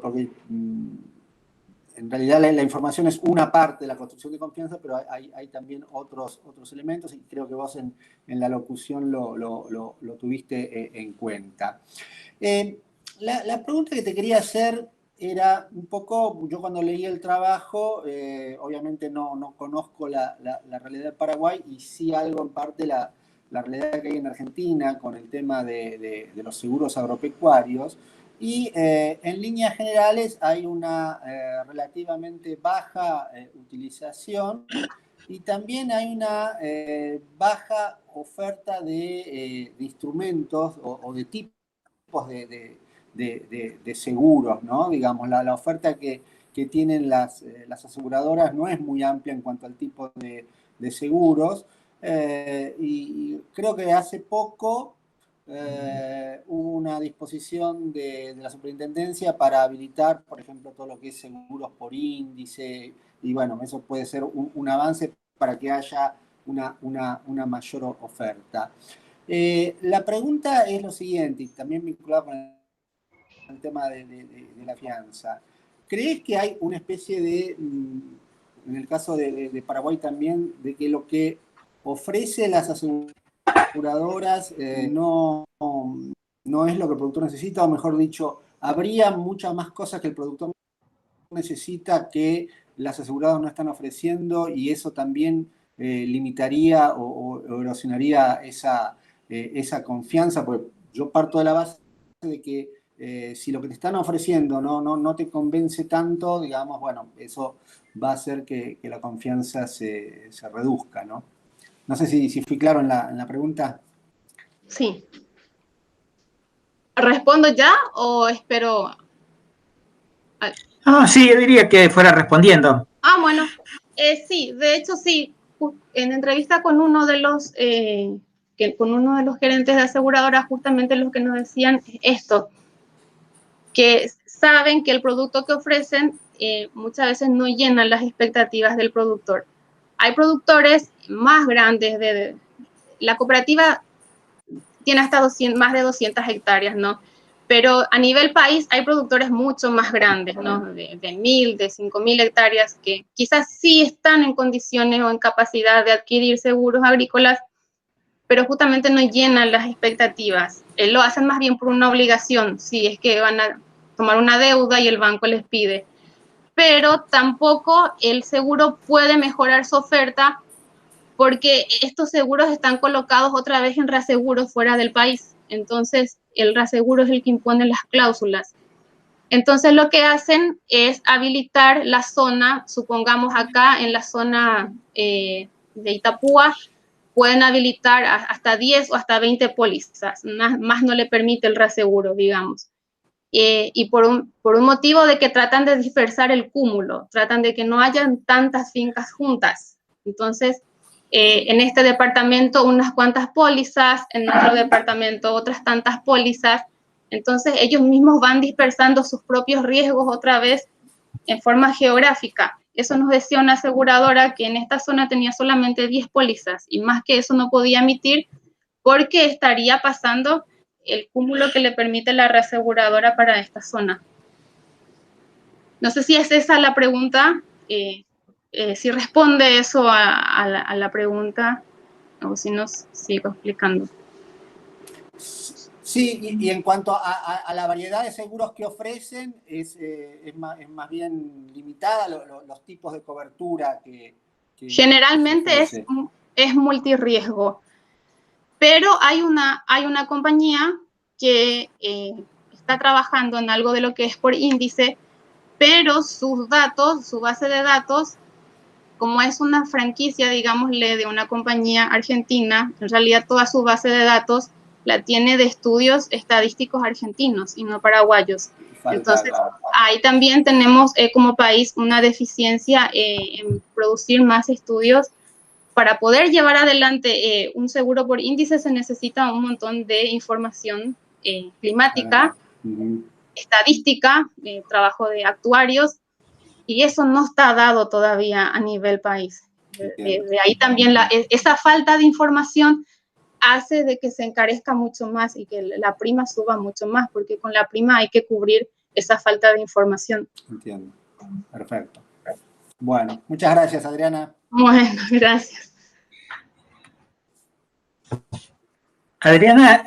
porque en realidad la información es una parte de la construcción de confianza, pero hay también otros elementos y creo que vos en la locución lo tuviste en cuenta. La pregunta que te quería hacer era un poco, yo cuando leí el trabajo, obviamente no conozco la realidad de Paraguay y sí algo en parte la realidad que hay en Argentina con el tema de los seguros agropecuarios. Y en líneas generales hay una relativamente baja utilización y también hay una baja oferta de instrumentos o de tipos de seguros, ¿no? Digamos, la oferta que tienen las aseguradoras no es muy amplia en cuanto al tipo de seguros, y creo que hace poco hubo una disposición de la superintendencia para habilitar, por ejemplo, todo lo que es seguros por índice, y bueno, eso puede ser un avance para que haya una mayor oferta. La pregunta es lo siguiente, y también vinculado con el tema de la fianza. ¿Crees que hay una especie de, en el caso de Paraguay también, de que lo que ofrece las aseguradoras no es lo que el productor necesita, o mejor dicho, habría muchas más cosas que el productor necesita que las aseguradoras no están ofreciendo, y eso también limitaría o erosionaría esa confianza? Porque yo parto de la base de que si lo que te están ofreciendo no te convence tanto, digamos, bueno, eso va a hacer que la confianza se reduzca, ¿no? No sé si fui claro en la pregunta. Sí. ¿Respondo ya o espero? Sí, yo diría que fuera respondiendo. Bueno, sí, de hecho sí. En entrevista con uno de los gerentes de aseguradoras, justamente los que nos decían esto, que saben que el producto que ofrecen muchas veces no llena las expectativas del productor. Hay productores más grandes, la cooperativa tiene hasta más de 200 hectáreas, ¿no? Pero a nivel país hay productores mucho más grandes, ¿no? De 1.000, de 5.000 hectáreas, que quizás sí están en condiciones o en capacidad de adquirir seguros agrícolas, pero justamente no llenan las expectativas. Lo hacen más bien por una obligación, si es que van a tomar una deuda y el banco les pide. Pero tampoco el seguro puede mejorar su oferta, porque estos seguros están colocados otra vez en reaseguros fuera del país. Entonces, el reaseguro es el que impone las cláusulas. Entonces, lo que hacen es habilitar la zona, supongamos acá en la zona de Itapúa, pueden habilitar hasta 10 o hasta 20 pólizas, más no le permite el reaseguro, digamos. Y por un motivo de que tratan de dispersar el cúmulo, tratan de que no hayan tantas fincas juntas. Entonces, en este departamento unas cuantas pólizas, en otro departamento otras tantas pólizas. Entonces ellos mismos van dispersando sus propios riesgos otra vez en forma geográfica. Eso nos decía una aseguradora que en esta zona tenía solamente 10 pólizas y más que eso no podía emitir porque estaría pasando el cúmulo que le permite la reaseguradora para esta zona. No sé si es esa la pregunta. Si responde eso a la pregunta, o si no, sigo explicando. Sí, y en cuanto a la variedad de seguros que ofrecen, es más bien limitada los tipos de cobertura que generalmente es multirriesgo, pero hay una compañía que está trabajando en algo de lo que es por índice, pero sus datos, su base de datos, como es una franquicia, digámosle, de una compañía argentina, en realidad toda su base de datos la tiene de estudios estadísticos argentinos y no paraguayos. Entonces, ahí también tenemos como país una deficiencia en producir más estudios. Para poder llevar adelante un seguro por índice se necesita un montón de información climática, estadística, trabajo de actuarios, y eso no está dado todavía a nivel país. De ahí también esa falta de información hace de que se encarezca mucho más y que la prima suba mucho más, porque con la prima hay que cubrir esa falta de información. Entiendo. Perfecto. Bueno, muchas gracias, Adriana. Bueno, gracias. Adriana,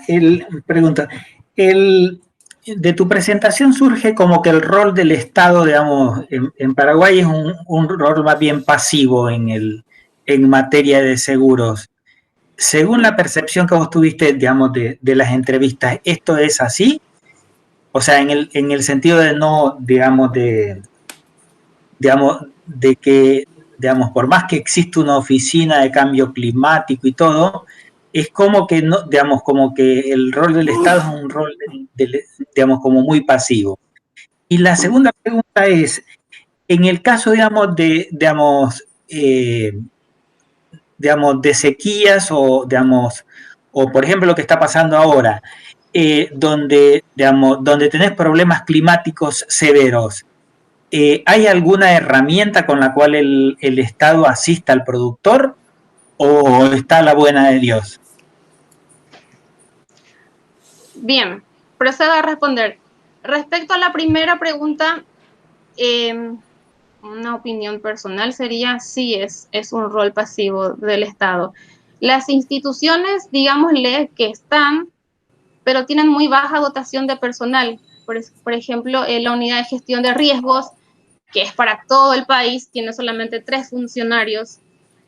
pregunta, de tu presentación surge como que el rol del Estado, digamos, en Paraguay es un rol más bien pasivo en materia de seguros. Según la percepción que vos tuviste, digamos, de las entrevistas, ¿esto es así? O sea, en el sentido de no, digamos, de que digamos, por más que existe una oficina de cambio climático y todo, es como que, no, digamos, como que el rol del Estado es un rol, digamos, como muy pasivo. Y la segunda pregunta es, en el caso, digamos, de sequías o, digamos, o por ejemplo lo que está pasando ahora, donde tenés problemas climáticos severos, ¿hay alguna herramienta con la cual el Estado asista al productor o está a la buena de Dios? Bien, procedo a responder. Respecto a la primera pregunta, una opinión personal sería sí, es un rol pasivo del Estado. Las instituciones, digámosle, que están, pero tienen muy baja dotación de personal. Por ejemplo, la unidad de gestión de riesgos, que es para todo el país, tiene solamente 3 funcionarios.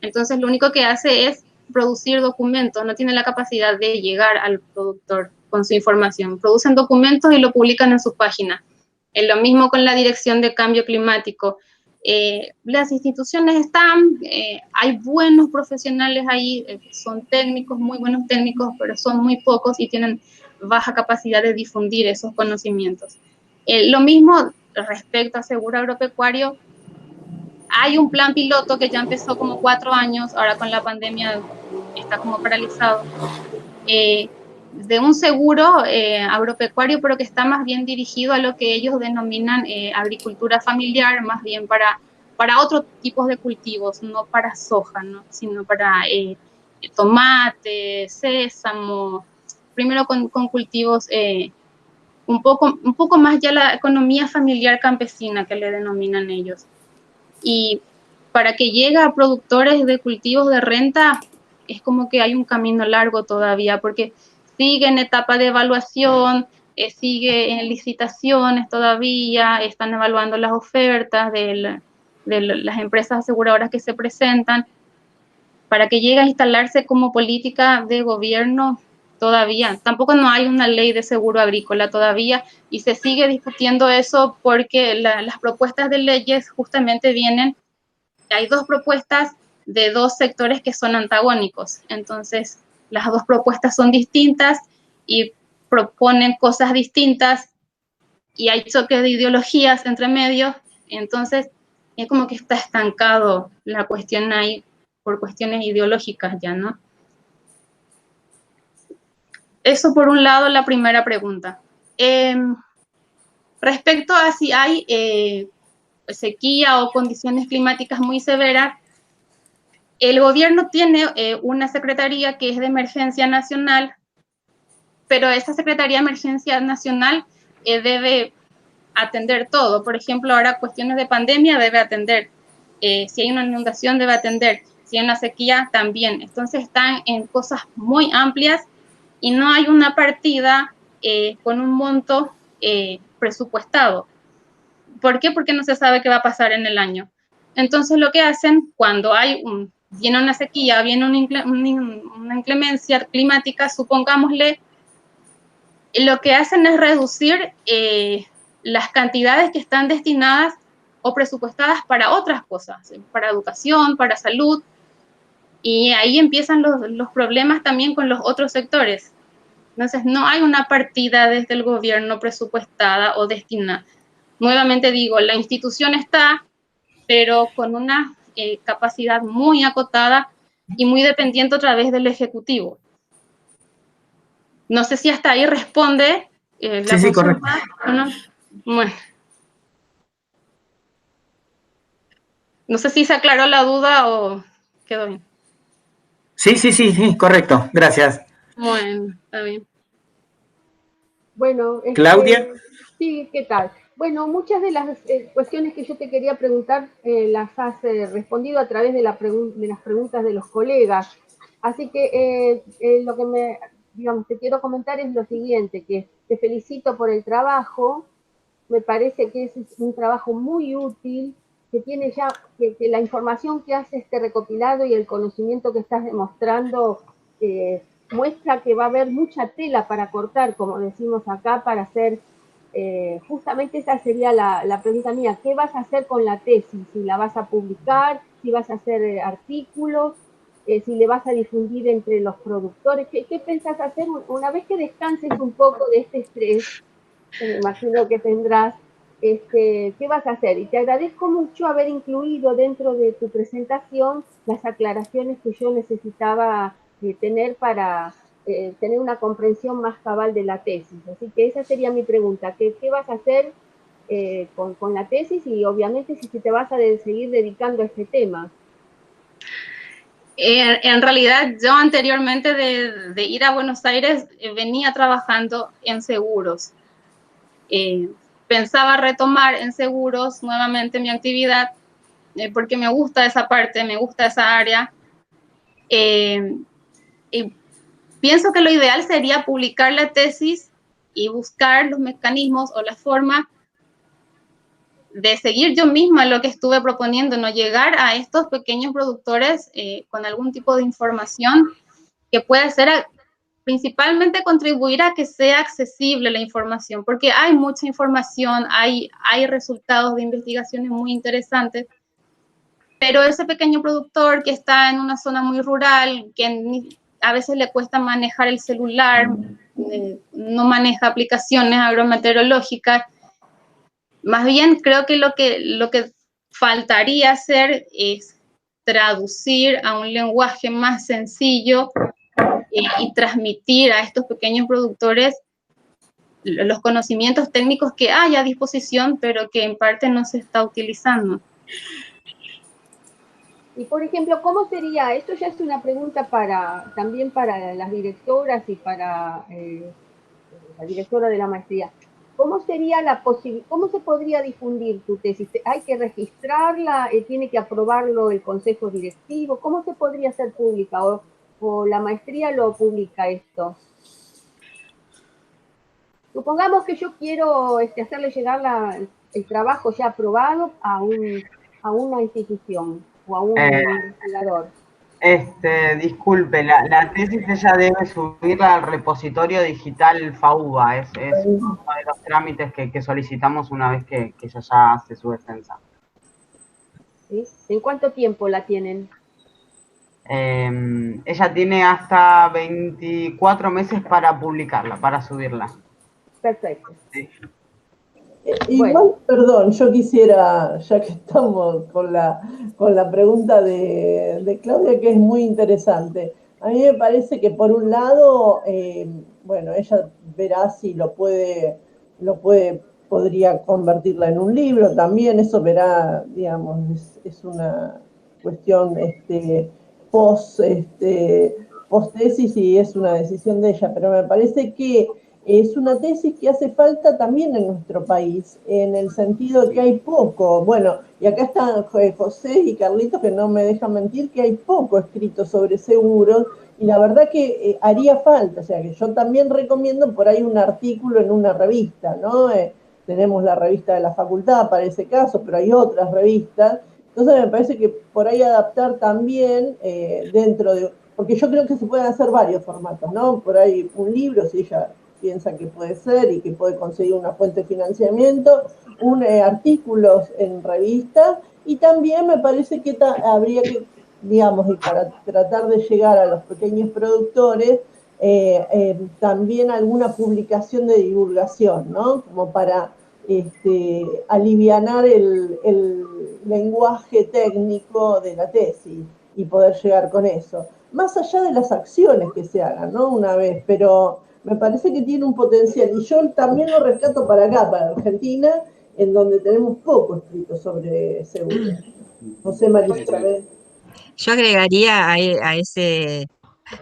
Entonces, lo único que hace es producir documentos, no tiene la capacidad de llegar al productor con su información. Producen documentos y lo publican en su página. Es lo mismo con la Dirección de Cambio Climático. Las instituciones están, hay buenos profesionales ahí, son técnicos, muy buenos técnicos, pero son muy pocos y tienen baja capacidad de difundir esos conocimientos. Lo mismo respecto a seguro agropecuario, hay un plan piloto que ya empezó como 4 años, ahora con la pandemia está como paralizado, de un seguro agropecuario, pero que está más bien dirigido a lo que ellos denominan agricultura familiar, más bien para otros tipos de cultivos, no para soja, ¿no? Sino para tomate, sésamo, primero con cultivos un poco más ya la economía familiar campesina que le denominan ellos. Y para que llegue a productores de cultivos de renta, es como que hay un camino largo todavía, porque sigue en etapa de evaluación, sigue en licitaciones todavía, están evaluando las ofertas de las empresas aseguradoras que se presentan. Para que llegue a instalarse como política de gobierno, todavía. Tampoco no hay una ley de seguro agrícola todavía y se sigue discutiendo eso porque las propuestas de leyes justamente vienen, hay 2 propuestas de 2 sectores que son antagónicos. Entonces, las 2 propuestas son distintas y proponen cosas distintas y hay choques de ideologías entre medios. Entonces, es como que está estancado la cuestión ahí por cuestiones ideológicas ya, ¿no? Eso por un lado, la primera pregunta. Respecto a si hay sequía o condiciones climáticas muy severas, el gobierno tiene una secretaría que es de emergencia nacional, pero esa secretaría de emergencia nacional debe atender todo. Por ejemplo, ahora cuestiones de pandemia debe atender. Si hay una inundación debe atender. Si hay una sequía también. Entonces están en cosas muy amplias y no hay una partida con un monto presupuestado. ¿Por qué? Porque no se sabe qué va a pasar en el año. Entonces lo que hacen cuando viene una sequía, viene una inclemencia climática, supongámosle, lo que hacen es reducir las cantidades que están destinadas o presupuestadas para otras cosas, para educación, para salud, y ahí empiezan los problemas también con los otros sectores. Entonces, no hay una partida desde el gobierno presupuestada o destinada. Nuevamente digo, la institución está, pero con una capacidad muy acotada y muy dependiente otra vez del Ejecutivo. No sé si hasta ahí responde la consulta. Sí, correcto. ¿No? Bueno. No sé si se aclaró la duda o quedó bien. Sí, correcto. Gracias. Bueno, está bien. Bueno, Claudia. Sí, ¿qué tal? Bueno, muchas de las cuestiones que yo te quería preguntar las has respondido a través de las preguntas de los colegas. Así que lo que te quiero comentar es lo siguiente, que te felicito por el trabajo. Me parece que es un trabajo muy útil, que tiene ya, que la información que hace este recopilado y el conocimiento que estás demostrando muestra que va a haber mucha tela para cortar, como decimos acá, para hacer, justamente esa sería la pregunta mía, ¿qué vas a hacer con la tesis? ¿Si la vas a publicar? si vas a hacer artículos, si le vas a difundir entre los productores. ¿Qué pensás hacer una vez que descanses un poco de este estrés? Me imagino que tendrás, ¿qué vas a hacer? Y te agradezco mucho haber incluido dentro de tu presentación las aclaraciones que yo necesitaba tener para tener una comprensión más cabal de la tesis. Así que esa sería mi pregunta. ¿Qué vas a hacer con la tesis y obviamente si te vas a seguir dedicando a este tema? En realidad, yo anteriormente de ir a Buenos Aires venía trabajando en seguros. Pensaba retomar en seguros nuevamente mi actividad porque me gusta esa parte, me gusta esa área. Y pienso que lo ideal sería publicar la tesis y buscar los mecanismos o la forma de seguir yo misma lo que estuve proponiendo, no llegar a estos pequeños productores con algún tipo de información que pueda ser principalmente contribuir a que sea accesible la información, porque hay mucha información, hay resultados de investigaciones muy interesantes, pero ese pequeño productor que está en una zona muy rural, que a veces le cuesta manejar el celular, no maneja aplicaciones agrometeorológicas, más bien creo que lo que faltaría hacer es traducir a un lenguaje más sencillo y transmitir a estos pequeños productores los conocimientos técnicos que hay a disposición, pero que en parte no se está utilizando. Y por ejemplo, ¿cómo sería? Esto ya es una pregunta también para las directoras y para la directora de la maestría. ¿Cómo sería cómo se podría difundir tu tesis? ¿Hay que registrarla? ¿Tiene que aprobarlo el consejo directivo? ¿Cómo se podría hacer pública? ¿O la maestría lo publica esto? Supongamos que yo quiero hacerle llegar el trabajo ya aprobado a una institución o a un investigador. Disculpe, la tesis ella debe subirla al repositorio digital FAUBA, es uno de los trámites que solicitamos una vez que ella ya hace su defensa. ¿Sí? ¿En cuánto tiempo la tienen? Ella tiene hasta 24 meses para publicarla, para subirla. Perfecto. Sí. Igual, bueno, perdón, yo quisiera, ya que estamos con la pregunta de Claudia, que es muy interesante. A mí me parece que por un lado, bueno, ella verá si podría convertirla en un libro también, eso verá, digamos, es una cuestión post tesis y es una decisión de ella, pero me parece que es una tesis que hace falta también en nuestro país, en el sentido de que hay poco, bueno, y acá están José y Carlitos que no me dejan mentir, que hay poco escrito sobre seguros, y la verdad que haría falta, o sea que yo también recomiendo por ahí un artículo en una revista, ¿no? Tenemos la revista de la facultad para ese caso, pero hay otras revistas, entonces me parece que por ahí adaptar también dentro de, porque yo creo que se pueden hacer varios formatos, ¿no? Por ahí un libro, si ella piensa que puede ser y que puede conseguir una fuente de financiamiento, artículos en revistas, y también me parece que habría que, digamos, y para tratar de llegar a los pequeños productores, también alguna publicación de divulgación, ¿no? Como para alivianar el lenguaje técnico de la tesis y poder llegar con eso. Más allá de las acciones que se hagan, ¿no? Una vez, pero me parece que tiene un potencial. Y yo también lo rescato para acá, para Argentina, en donde tenemos poco escrito sobre seguros. José Marisa. Yo agregaría a ese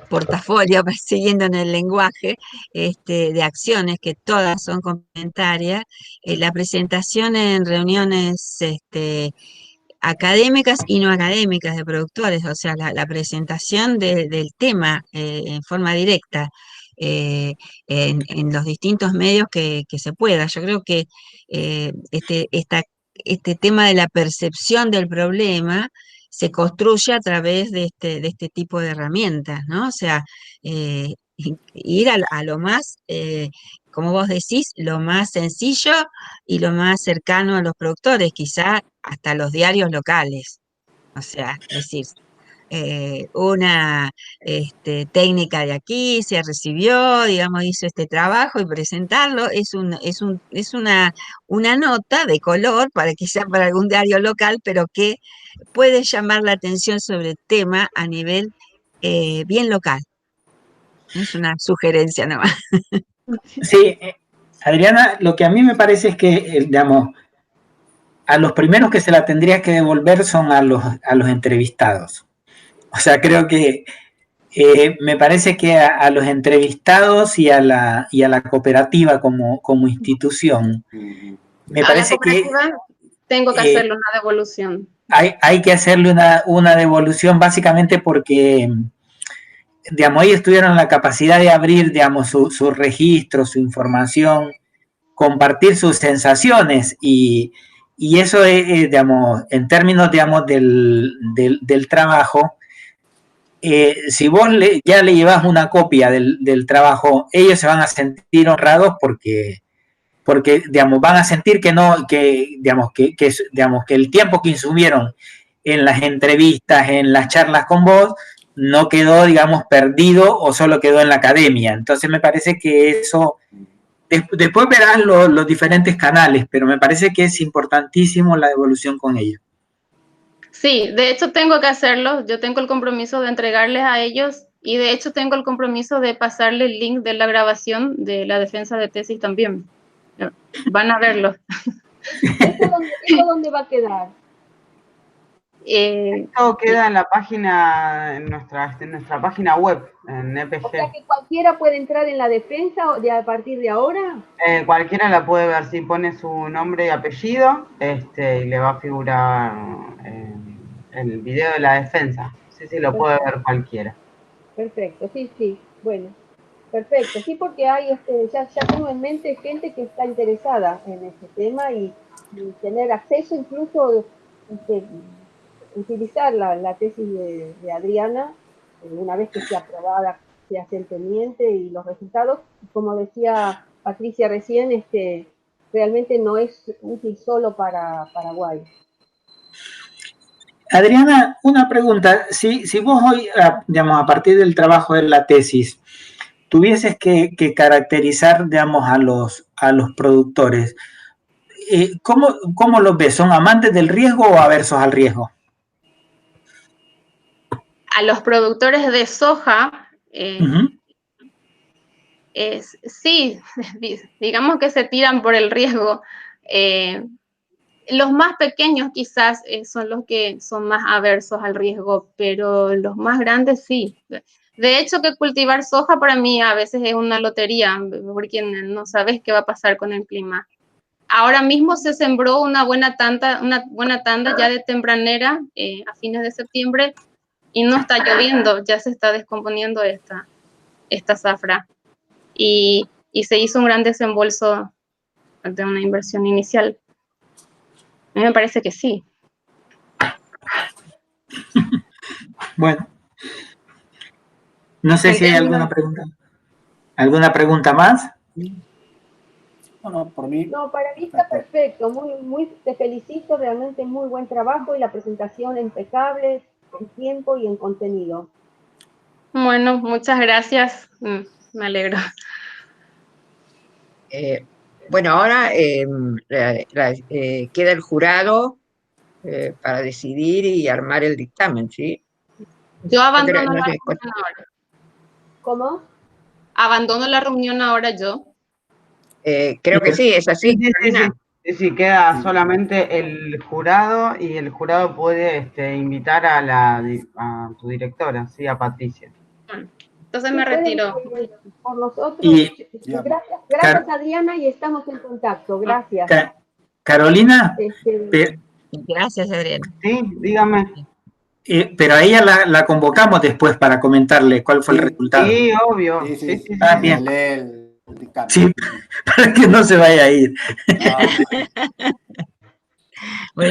portafolio, siguiendo en el lenguaje, de acciones que todas son complementarias, la presentación en reuniones académicas y no académicas de productores, o sea, la presentación del tema en forma directa en los distintos medios que se pueda. Yo creo que este tema de la percepción del problema se construye a través de este tipo de herramientas, ¿no? O sea, ir a lo más, como vos decís, lo más sencillo y lo más cercano a los productores, quizá hasta los diarios locales. O sea, decir, una técnica de aquí se recibió, digamos, hizo este trabajo y presentarlo es una nota de color para que sea para algún diario local, pero que puede llamar la atención sobre el tema a nivel bien local. Es una sugerencia nomás. Sí, Adriana, lo que a mí me parece es que, digamos, a los primeros que se la tendría que devolver son a los entrevistados. O sea, creo que me parece que a los entrevistados y a la cooperativa como institución, me parece que tengo que hacerle una devolución. Hay que hacerle una devolución básicamente porque, digamos, ellos tuvieron la capacidad de abrir, digamos, su registro, su información, compartir sus sensaciones y eso, digamos, en términos, digamos, del trabajo, si vos ya le llevas una copia del trabajo, ellos se van a sentir honrados porque digamos, van a sentir digamos, que el tiempo que insumieron en las entrevistas, en las charlas con vos, no quedó, digamos, perdido o solo quedó en la academia. Entonces me parece que eso, después verás los diferentes canales, pero me parece que es importantísimo la devolución con ellos. Sí, de hecho tengo que hacerlo. Yo tengo el compromiso de entregarles a ellos y de hecho tengo el compromiso de pasarle el link de la grabación de la defensa de tesis también. Van a verlo. ¿Eso dónde va a quedar? Todo queda en la página, en nuestra página web, en EPG. O sea que cualquiera puede entrar en la defensa a partir de ahora. Cualquiera la puede ver si pone su nombre y apellido, y le va a figurar el video de la defensa. Sí, lo puede ver cualquiera. Perfecto, sí, bueno. Perfecto, sí, porque hay, ya tengo en mente gente que está interesada en este tema y tener acceso, incluso utilizar la tesis de Adriana, una vez que sea aprobada, se hace el teniente y los resultados, como decía Patricia recién, realmente no es útil solo para Paraguay. Adriana, una pregunta, si vos hoy, digamos, a partir del trabajo de la tesis, tuvieses que caracterizar, digamos, a los productores, ¿cómo los ves? ¿Son amantes del riesgo o aversos al riesgo? A los productores de soja, sí, digamos que se tiran por el riesgo. Los más pequeños quizás son los que son más aversos al riesgo, pero los más grandes sí. De hecho, que cultivar soja para mí a veces es una lotería, porque no sabes qué va a pasar con el clima. Ahora mismo se sembró una buena tanda ya de tempranera a fines de septiembre y no está lloviendo, ya se está descomponiendo esta zafra. Y se hizo un gran desembolso de una inversión inicial. A mí me parece que sí. Bueno. No sé si hay alguna pregunta. ¿Alguna pregunta más? No, por mí. No, para mí está perfecto. Te felicito, realmente muy buen trabajo y la presentación impecable en tiempo y en contenido. Bueno, muchas gracias. Me alegro. Bueno, ahora queda el jurado para decidir y armar el dictamen, ¿sí? Yo abandono la reunión ahora. ¿Cómo? Abandono la reunión ahora yo. Creo que sí, es así. Sí, queda solamente el jurado y el jurado puede invitar a tu directora, sí, a Patricia. Entonces me retiro. Por nosotros. Gracias Adriana y estamos en contacto. Gracias. Carolina. Gracias Adriana. Sí, dígame. Pero a ella la convocamos después para comentarle cuál fue el resultado. Sí, obvio. Sí. Bien. Sí, para que no se vaya a ir. No.